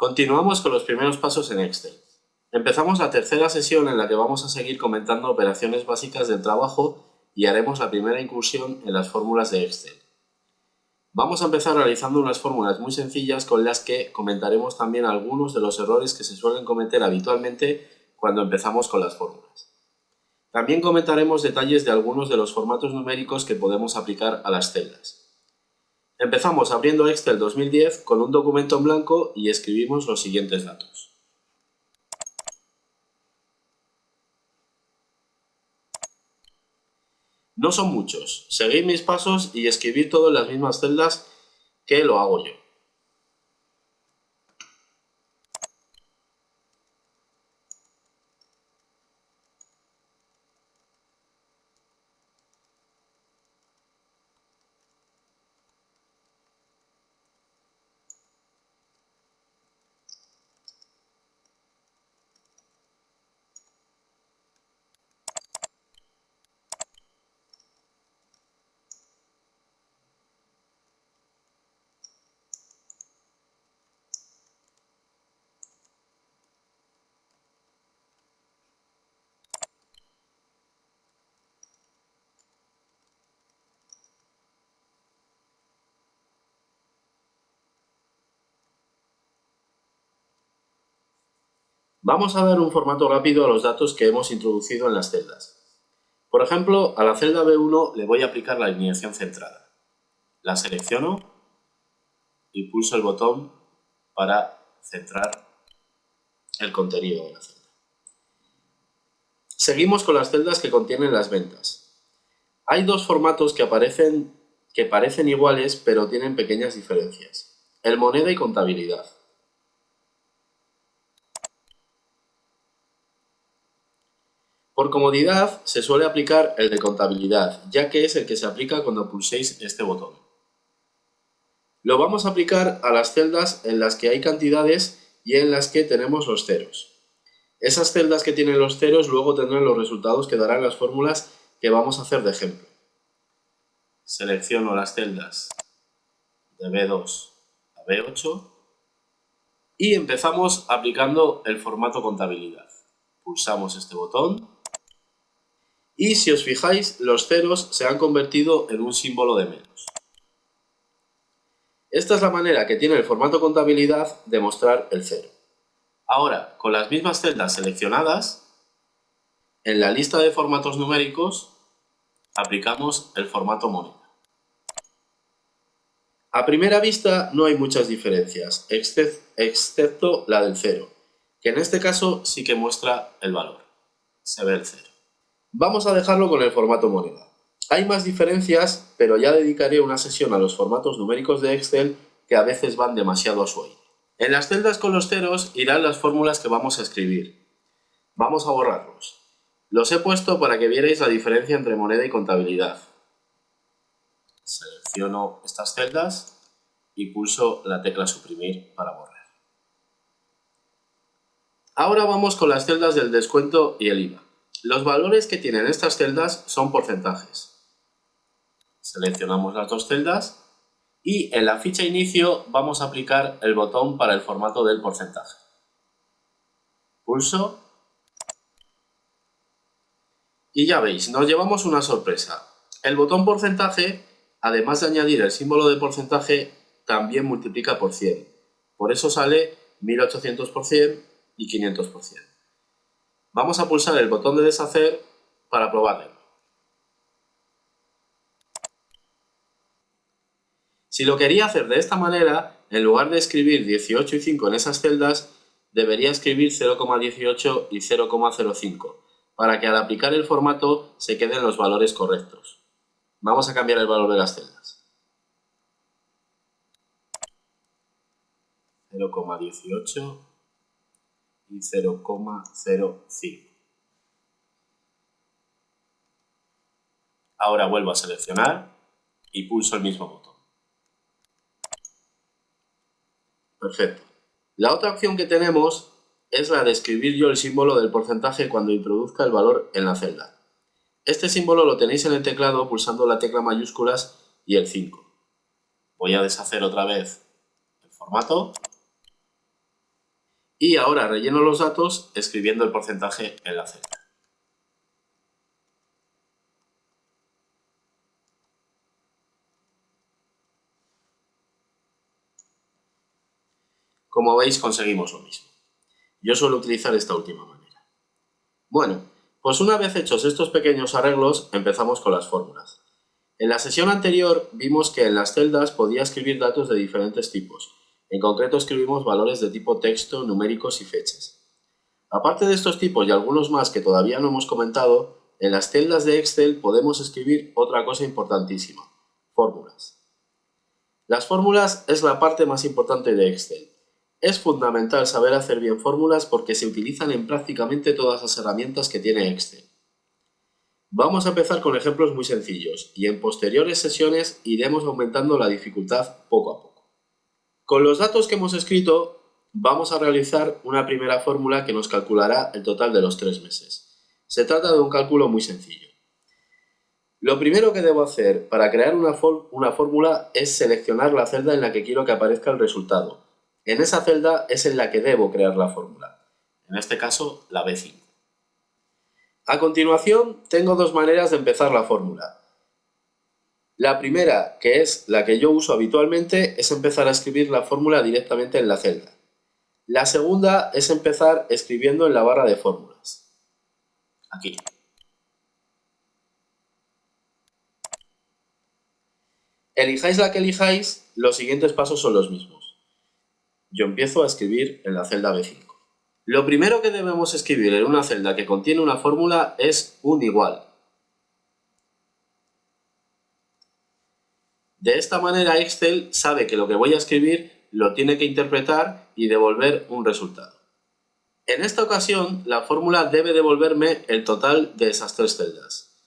Continuamos con los primeros pasos en Excel. Empezamos la tercera sesión en la que vamos a seguir comentando operaciones básicas del trabajo y haremos la primera incursión en las fórmulas de Excel. Vamos a empezar realizando unas fórmulas muy sencillas con las que comentaremos también algunos de los errores que se suelen cometer habitualmente cuando empezamos con las fórmulas. También comentaremos detalles de algunos de los formatos numéricos que podemos aplicar a las celdas. Empezamos abriendo Excel 2010 con un documento en blanco y escribimos los siguientes datos. No son muchos, seguid mis pasos y escribid todo en las mismas celdas que lo hago yo. Vamos a dar un formato rápido a los datos que hemos introducido en las celdas. Por ejemplo, a la celda B1 le voy a aplicar la alineación centrada. La selecciono y pulso el botón para centrar el contenido de la celda. Seguimos con las celdas que contienen las ventas. Hay dos formatos que parecen iguales pero tienen pequeñas diferencias. El moneda y contabilidad. Por comodidad, se suele aplicar el de contabilidad, ya que es el que se aplica cuando pulséis este botón. Lo vamos a aplicar a las celdas en las que hay cantidades y en las que tenemos los ceros. Esas celdas que tienen los ceros luego tendrán los resultados que darán las fórmulas que vamos a hacer de ejemplo. Selecciono las celdas de B2 a B8 y empezamos aplicando el formato contabilidad. Pulsamos este botón. Y si os fijáis, los ceros se han convertido en un símbolo de menos. Esta es la manera que tiene el formato contabilidad de mostrar el cero. Ahora, con las mismas celdas seleccionadas, en la lista de formatos numéricos aplicamos el formato moneda. A primera vista no hay muchas diferencias, excepto la del cero, que en este caso sí que muestra el valor. Se ve el cero. Vamos a dejarlo con el formato moneda. Hay más diferencias, pero ya dedicaré una sesión a los formatos numéricos de Excel que a veces van demasiado a su aire. En las celdas con los ceros irán las fórmulas que vamos a escribir. Vamos a borrarlos. Los he puesto para que vierais la diferencia entre moneda y contabilidad. Selecciono estas celdas y pulso la tecla suprimir para borrar. Ahora vamos con las celdas del descuento y el IVA. Los valores que tienen estas celdas son porcentajes. Seleccionamos las dos celdas y en la ficha inicio vamos a aplicar el botón para el formato del porcentaje. Pulso y ya veis, nos llevamos una sorpresa. El botón porcentaje, además de añadir el símbolo de porcentaje, también multiplica por 100. Por eso sale 1800% y 500%. Vamos a pulsar el botón de deshacer para probarlo. Si lo quería hacer de esta manera, en lugar de escribir 18 y 5 en esas celdas, debería escribir 0,18 y 0,05, para que al aplicar el formato se queden los valores correctos. Vamos a cambiar el valor de las celdas. 0,18 y 0,05. Ahora vuelvo a seleccionar y pulso el mismo botón. Perfecto. La otra opción que tenemos es la de escribir yo el símbolo del porcentaje cuando introduzca el valor en la celda. Este símbolo lo tenéis en el teclado pulsando la tecla mayúsculas y el 5. Voy a deshacer otra vez el formato Y ahora relleno los datos escribiendo el porcentaje en la celda. Como veis, conseguimos lo mismo. Yo suelo utilizar esta última manera. Bueno, pues una vez hechos estos pequeños arreglos, empezamos con las fórmulas. En la sesión anterior vimos que en las celdas podía escribir datos de diferentes tipos. En concreto escribimos valores de tipo texto, numéricos y fechas. Aparte de estos tipos y algunos más que todavía no hemos comentado, en las celdas de Excel podemos escribir otra cosa importantísima: fórmulas. Las fórmulas es la parte más importante de Excel. Es fundamental saber hacer bien fórmulas porque se utilizan en prácticamente todas las herramientas que tiene Excel. Vamos a empezar con ejemplos muy sencillos y en posteriores sesiones iremos aumentando la dificultad poco a poco. Con los datos que hemos escrito vamos a realizar una primera fórmula que nos calculará el total de los 3 meses. Se trata de un cálculo muy sencillo. Lo primero que debo hacer para crear una fórmula es seleccionar la celda en la que quiero que aparezca el resultado. En esa celda es en la que debo crear la fórmula, en este caso la B5. A continuación, tengo dos maneras de empezar la fórmula. La primera, que es la que yo uso habitualmente, es empezar a escribir la fórmula directamente en la celda. La segunda es empezar escribiendo en la barra de fórmulas. Aquí. Elijáis la que elijáis, los siguientes pasos son los mismos. Yo empiezo a escribir en la celda B5. Lo primero que debemos escribir en una celda que contiene una fórmula es un igual. De esta manera Excel sabe que lo que voy a escribir lo tiene que interpretar y devolver un resultado. En esta ocasión, la fórmula debe devolverme el total de esas 3 celdas.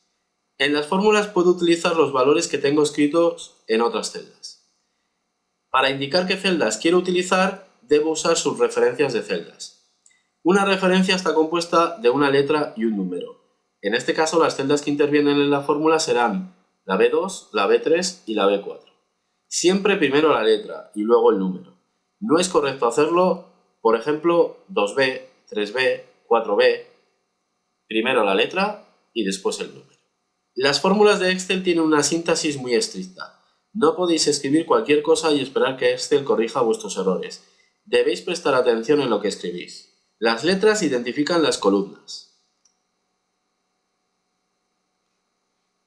En las fórmulas puedo utilizar los valores que tengo escritos en otras celdas. Para indicar qué celdas quiero utilizar, debo usar sus referencias de celdas. Una referencia está compuesta de una letra y un número. En este caso, las celdas que intervienen en la fórmula serán la B2, la B3 y la B4. Siempre primero la letra y luego el número. No es correcto hacerlo, por ejemplo, 2B, 3B, 4B, primero la letra y después el número. Las fórmulas de Excel tienen una síntesis muy estricta. No podéis escribir cualquier cosa y esperar que Excel corrija vuestros errores. Debéis prestar atención en lo que escribís. Las letras identifican las columnas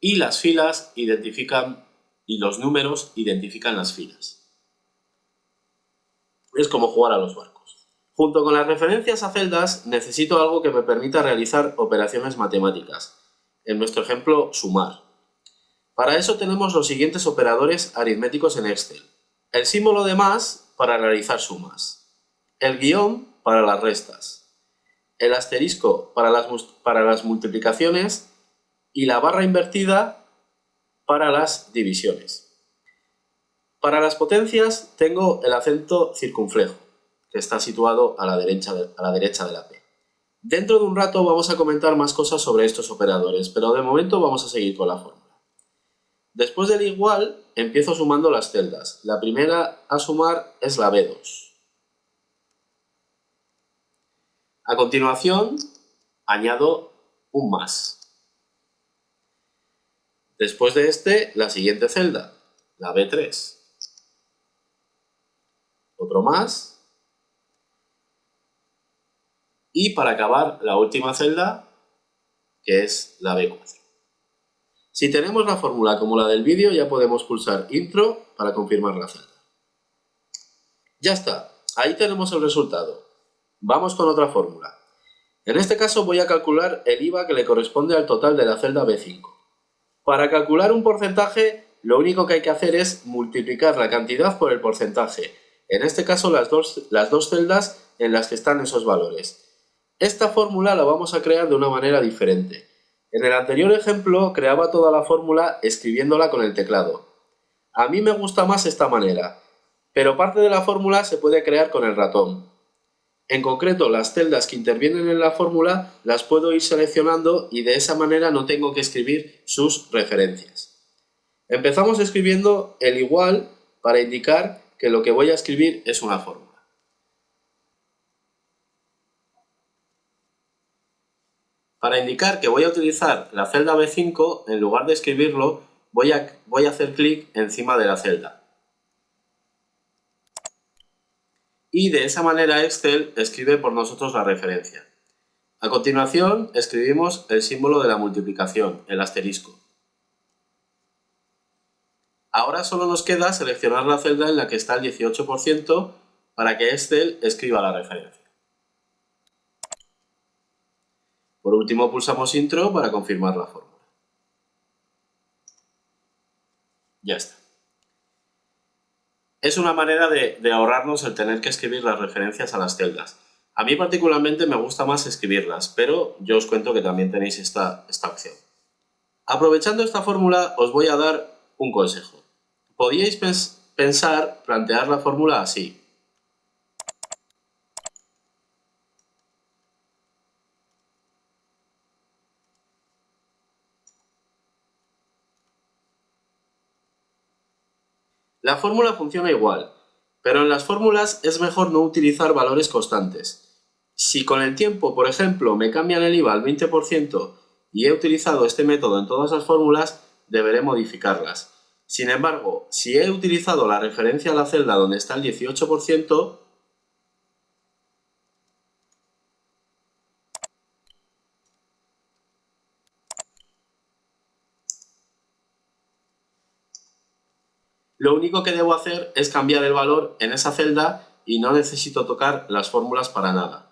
y las filas y los números identifican las filas. Es como jugar a los barcos. Junto con las referencias a celdas, necesito algo que me permita realizar operaciones matemáticas. En nuestro ejemplo, sumar. Para eso tenemos los siguientes operadores aritméticos en Excel. El símbolo de más para realizar sumas. El guión para las restas. El asterisco para las multiplicaciones y la barra invertida para las divisiones. Para las potencias tengo el acento circunflejo, que está situado a la derecha de la P. Dentro de un rato vamos a comentar más cosas sobre estos operadores, pero de momento vamos a seguir con la fórmula. Después del igual, empiezo sumando las celdas. La primera a sumar es la B2. A continuación, añado un más. Después de este, la siguiente celda, la B3. Otro más. Y para acabar, la última celda, que es la B4. Si tenemos la fórmula como la del vídeo, ya podemos pulsar Intro para confirmar la celda. Ya está, ahí tenemos el resultado. Vamos con otra fórmula. En este caso voy a calcular el IVA que le corresponde al total de la celda B5. Para calcular un porcentaje, lo único que hay que hacer es multiplicar la cantidad por el porcentaje. En este caso las dos celdas en las que están esos valores. Esta fórmula la vamos a crear de una manera diferente. En el anterior ejemplo creaba toda la fórmula escribiéndola con el teclado. A mí me gusta más esta manera, pero parte de la fórmula se puede crear con el ratón. En concreto, las celdas que intervienen en la fórmula las puedo ir seleccionando y de esa manera no tengo que escribir sus referencias. Empezamos escribiendo el igual para indicar que lo que voy a escribir es una fórmula. Para indicar que voy a utilizar la celda B5, en lugar de escribirlo, voy a hacer clic encima de la celda. Y de esa manera Excel escribe por nosotros la referencia. A continuación, escribimos el símbolo de la multiplicación, el asterisco. Ahora solo nos queda seleccionar la celda en la que está el 18% para que Excel escriba la referencia. Por último, pulsamos Intro para confirmar la fórmula. Ya está. Es una manera de ahorrarnos el tener que escribir las referencias a las celdas. A mí particularmente me gusta más escribirlas, pero yo os cuento que también tenéis esta opción. Aprovechando esta fórmula, os voy a dar un consejo. Podíais plantear la fórmula así. La fórmula funciona igual, pero en las fórmulas es mejor no utilizar valores constantes. Si con el tiempo, por ejemplo, me cambian el IVA al 20% y he utilizado este método en todas las fórmulas, deberé modificarlas. Sin embargo, si he utilizado la referencia a la celda donde está el 18%, lo único que debo hacer es cambiar el valor en esa celda y no necesito tocar las fórmulas para nada.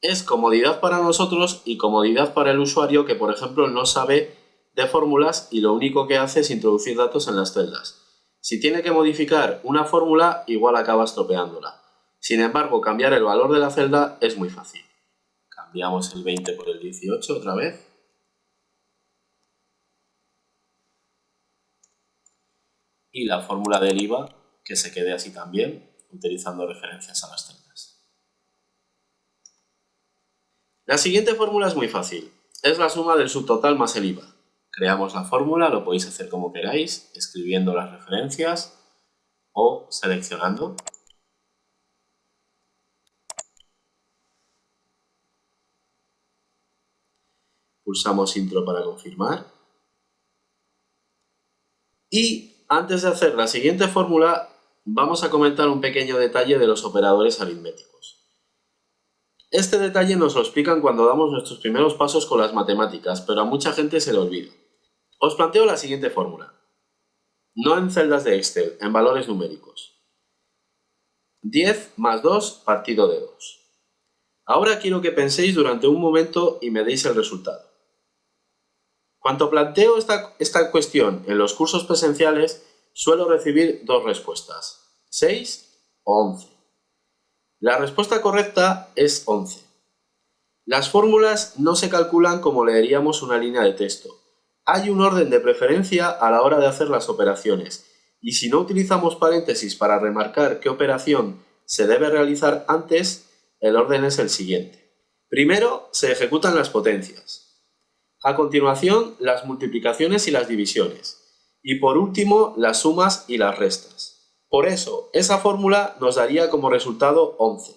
Es comodidad para nosotros y comodidad para el usuario que, por ejemplo, no sabe de fórmulas y lo único que hace es introducir datos en las celdas. Si tiene que modificar una fórmula, igual acaba estropeándola. Sin embargo, cambiar el valor de la celda es muy fácil. Cambiamos el 20 por el 18 otra vez. Y la fórmula del IVA, que se quede así también, utilizando referencias a las celdas. La siguiente fórmula es muy fácil. Es la suma del subtotal más el IVA. Creamos la fórmula, lo podéis hacer como queráis, escribiendo las referencias o seleccionando. Pulsamos Intro para confirmar. Y antes de hacer la siguiente fórmula, vamos a comentar un pequeño detalle de los operadores aritméticos. Este detalle nos lo explican cuando damos nuestros primeros pasos con las matemáticas, pero a mucha gente se le olvida. Os planteo la siguiente fórmula. No en celdas de Excel, en valores numéricos. 10 más 2 partido de 2. Ahora quiero que penséis durante un momento y me deis el resultado. Cuando planteo esta cuestión en los cursos presenciales, suelo recibir dos respuestas, 6 o 11. La respuesta correcta es 11. Las fórmulas no se calculan como leeríamos una línea de texto. Hay un orden de preferencia a la hora de hacer las operaciones, y si no utilizamos paréntesis para remarcar qué operación se debe realizar antes, el orden es el siguiente. Primero se ejecutan las potencias. A continuación, las multiplicaciones y las divisiones. Y por último, las sumas y las restas. Por eso, esa fórmula nos daría como resultado 11.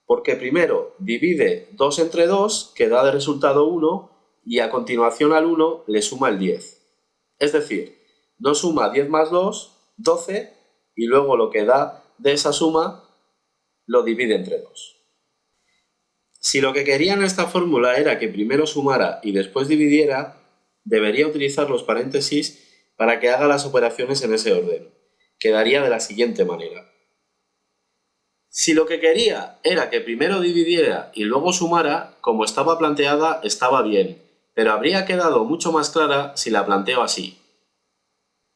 Porque primero divide 2 entre 2, que da de resultado 1, y a continuación al 1 le suma el 10. Es decir, nos suma 10 más 2, 12, y luego lo que da de esa suma lo divide entre 2. Si lo que quería en esta fórmula era que primero sumara y después dividiera, debería utilizar los paréntesis para que haga las operaciones en ese orden. Quedaría de la siguiente manera. Si lo que quería era que primero dividiera y luego sumara, como estaba planteada, estaba bien, pero habría quedado mucho más clara si la planteo así.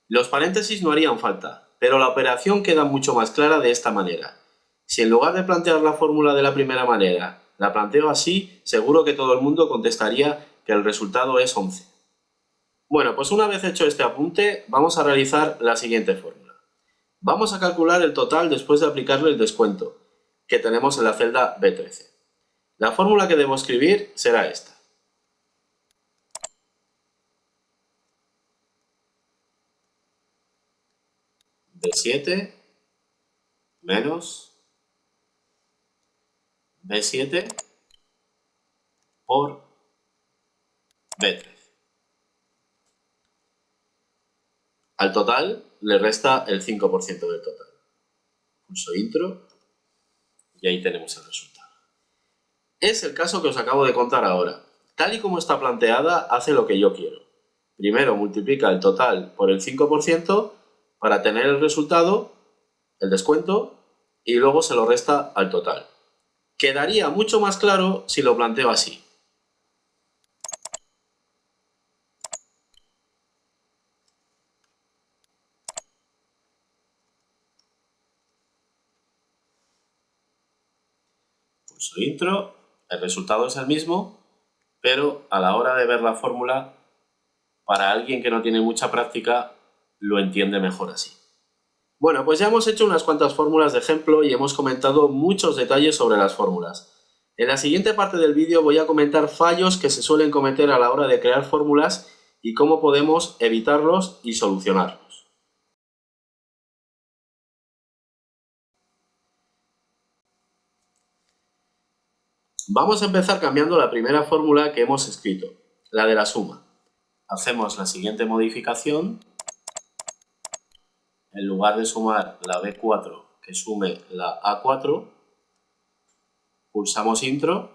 Los paréntesis no harían falta, pero la operación queda mucho más clara de esta manera. Si en lugar de plantear la fórmula de la primera manera, la planteo así, seguro que todo el mundo contestaría que el resultado es 11. Bueno, pues una vez hecho este apunte, vamos a realizar la siguiente fórmula. Vamos a calcular el total después de aplicarle el descuento, que tenemos en la celda B13. La fórmula que debo escribir será esta. B7 menos B7 por B13. Al total le resta el 5% del total. Pulso intro y ahí tenemos el resultado. Es el caso que os acabo de contar ahora. Tal y como está planteada, hace lo que yo quiero. Primero multiplica el total por el 5% para tener el resultado, el descuento, y luego se lo resta al total. Quedaría mucho más claro si lo planteo así. Pulso intro, el resultado es el mismo, pero a la hora de ver la fórmula, para alguien que no tiene mucha práctica, lo entiende mejor así. Bueno, pues ya hemos hecho unas cuantas fórmulas de ejemplo y hemos comentado muchos detalles sobre las fórmulas. En la siguiente parte del vídeo voy a comentar fallos que se suelen cometer a la hora de crear fórmulas y cómo podemos evitarlos y solucionarlos. Vamos a empezar cambiando la primera fórmula que hemos escrito, la de la suma. Hacemos la siguiente modificación. En lugar de sumar la B4, que sume la A4, pulsamos intro.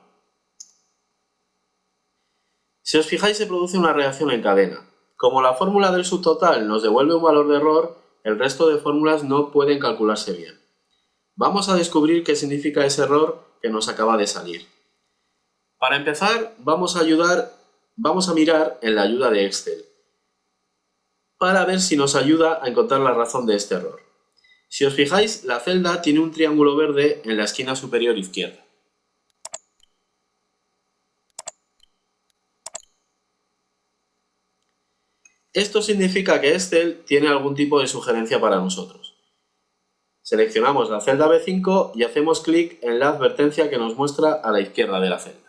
Si os fijáis, se produce una reacción en cadena. Como la fórmula del subtotal nos devuelve un valor de error, el resto de fórmulas no pueden calcularse bien. Vamos a descubrir qué significa ese error que nos acaba de salir. Para empezar, vamos a mirar en la ayuda de Excel para ver si nos ayuda a encontrar la razón de este error. Si os fijáis, la celda tiene un triángulo verde en la esquina superior izquierda. Esto significa que Excel tiene algún tipo de sugerencia para nosotros. Seleccionamos la celda B5 y hacemos clic en la advertencia que nos muestra a la izquierda de la celda.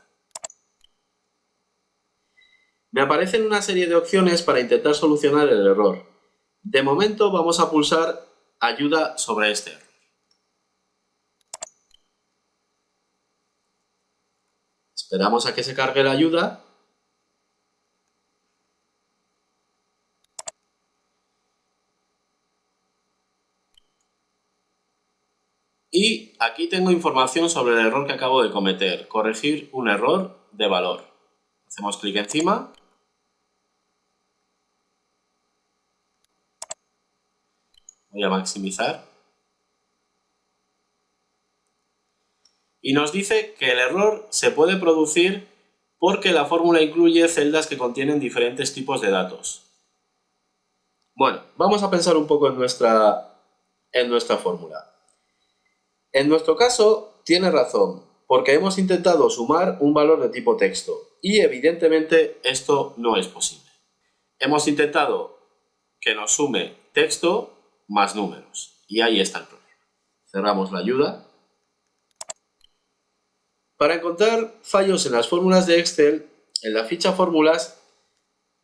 Me aparecen una serie de opciones para intentar solucionar el error. De momento vamos a pulsar Ayuda sobre este error. Esperamos a que se cargue la ayuda. Y aquí tengo información sobre el error que acabo de cometer. Corregir un error de valor. Hacemos clic encima. Voy a maximizar. Y nos dice que el error se puede producir porque la fórmula incluye celdas que contienen diferentes tipos de datos. Bueno, vamos a pensar un poco en nuestra fórmula. En nuestro caso, tiene razón, porque hemos intentado sumar un valor de tipo texto y evidentemente esto no es posible. Hemos intentado que nos sume texto más números y ahí está el problema. Cerramos la ayuda. Para encontrar fallos en las fórmulas de Excel, en la ficha fórmulas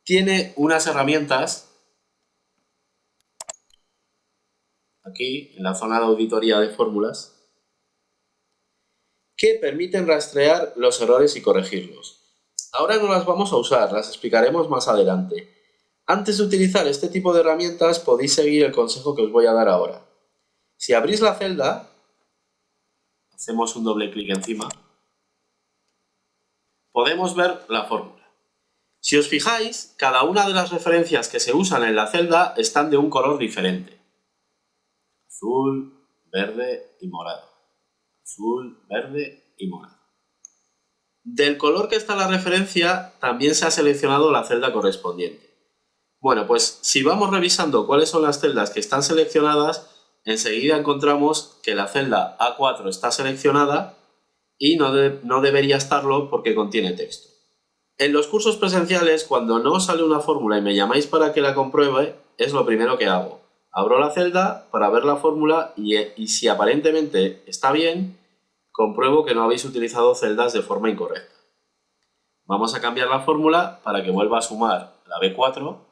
tiene unas herramientas aquí en la zona de auditoría de fórmulas que permiten rastrear los errores y corregirlos. Ahora no las vamos a usar, las explicaremos más adelante. Antes de utilizar este tipo de herramientas podéis seguir el consejo que os voy a dar ahora. Si abrís la celda, hacemos un doble clic encima, podemos ver la fórmula. Si os fijáis, cada una de las referencias que se usan en la celda están de un color diferente. Azul, verde y morado. Azul, verde y morado. Del color que está la referencia, también se ha seleccionado la celda correspondiente. Bueno, pues si vamos revisando cuáles son las celdas que están seleccionadas, enseguida encontramos que la celda A4 está seleccionada y no debería estarlo porque contiene texto. En los cursos presenciales, cuando no sale una fórmula y me llamáis para que la compruebe, es lo primero que hago. Abro la celda para ver la fórmula y si aparentemente está bien, compruebo que no habéis utilizado celdas de forma incorrecta. Vamos a cambiar la fórmula para que vuelva a sumar la B4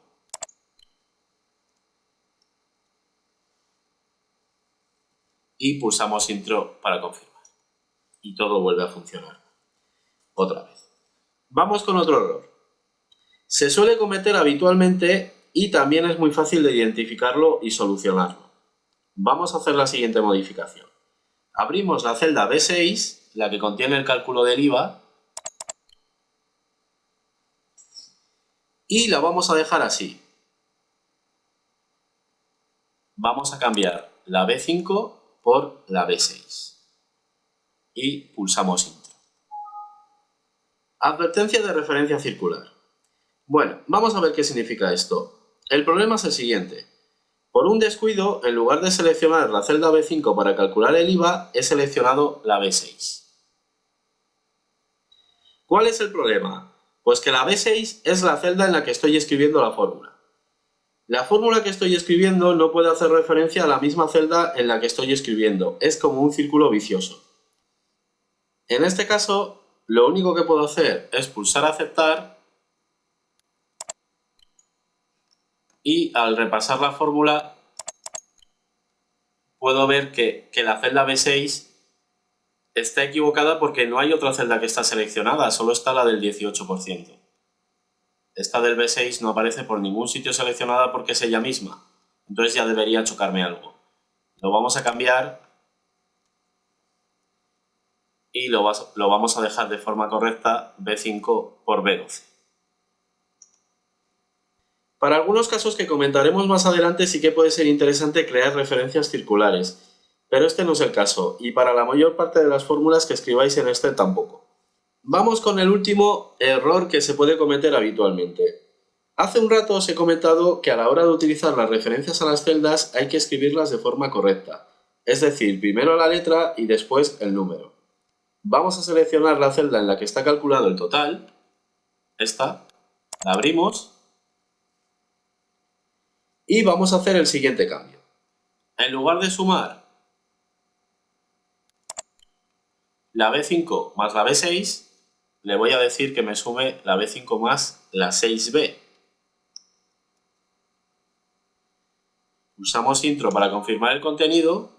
y pulsamos intro para confirmar. Y todo vuelve a funcionar. Otra vez. Vamos con otro error. Se suele cometer habitualmente y también es muy fácil de identificarlo y solucionarlo. Vamos a hacer la siguiente modificación. Abrimos la celda B6, la que contiene el cálculo del IVA, y la vamos a dejar así. Vamos a cambiar la B5 por la B6 y pulsamos Intro. Advertencia de referencia circular. Bueno, vamos a ver qué significa esto. El problema es el siguiente. Por un descuido, en lugar de seleccionar la celda B5 para calcular el IVA, he seleccionado la B6. ¿Cuál es el problema? Pues que la B6 es la celda en la que estoy escribiendo la fórmula. La fórmula que estoy escribiendo no puede hacer referencia a la misma celda en la que estoy escribiendo. Es como un círculo vicioso. En este caso, lo único que puedo hacer es pulsar aceptar y al repasar la fórmula puedo ver que la celda B6 está equivocada porque no hay otra celda que está seleccionada, solo está la del 18%. Esta del B6 no aparece por ningún sitio seleccionada porque es ella misma. Entonces ya debería chocarme algo. Lo vamos a cambiar y lo vamos a dejar de forma correcta B5 por B12. Para algunos casos que comentaremos más adelante sí que puede ser interesante crear referencias circulares, pero este no es el caso y para la mayor parte de las fórmulas que escribáis en Excel tampoco. Vamos con el último error que se puede cometer habitualmente. Hace un rato os he comentado que a la hora de utilizar las referencias a las celdas hay que escribirlas de forma correcta, es decir, primero la letra y después el número. Vamos a seleccionar la celda en la que está calculado el total, esta, la abrimos y vamos a hacer el siguiente cambio. En lugar de sumar la B5 más la B6, le voy a decir que me sume la B5 más la 6B. Pulsamos Intro para confirmar el contenido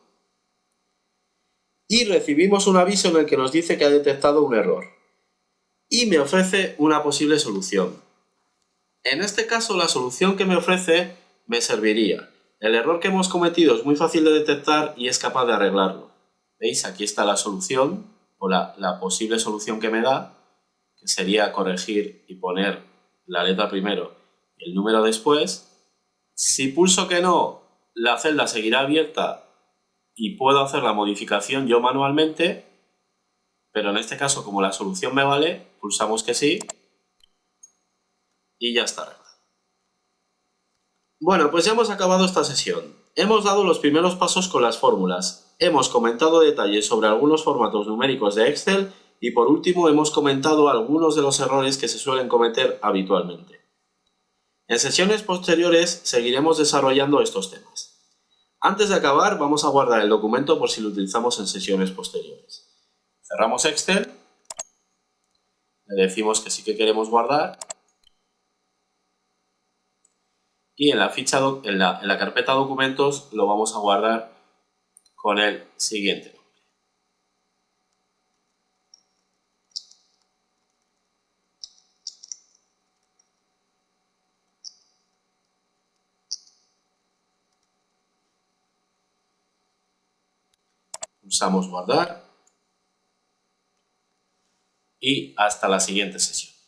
y recibimos un aviso en el que nos dice que ha detectado un error y me ofrece una posible solución. En este caso, la solución que me ofrece me serviría. El error que hemos cometido es muy fácil de detectar y es capaz de arreglarlo. ¿Veis? Aquí está la solución o la posible solución que me da, que sería corregir y poner la letra primero y el número después. Si pulso que no, la celda seguirá abierta y puedo hacer la modificación yo manualmente, pero en este caso, como la solución me vale, pulsamos que sí y ya está arreglado. Bueno, pues ya hemos acabado esta sesión. Hemos dado los primeros pasos con las fórmulas, hemos comentado detalles sobre algunos formatos numéricos de Excel y por último hemos comentado algunos de los errores que se suelen cometer habitualmente. En sesiones posteriores seguiremos desarrollando estos temas. Antes de acabar, vamos a guardar el documento por si lo utilizamos en sesiones posteriores. Cerramos Excel, le decimos que sí que queremos guardar y en la carpeta documentos lo vamos a guardar con el siguiente nombre. Pulsamos guardar y hasta la siguiente sesión.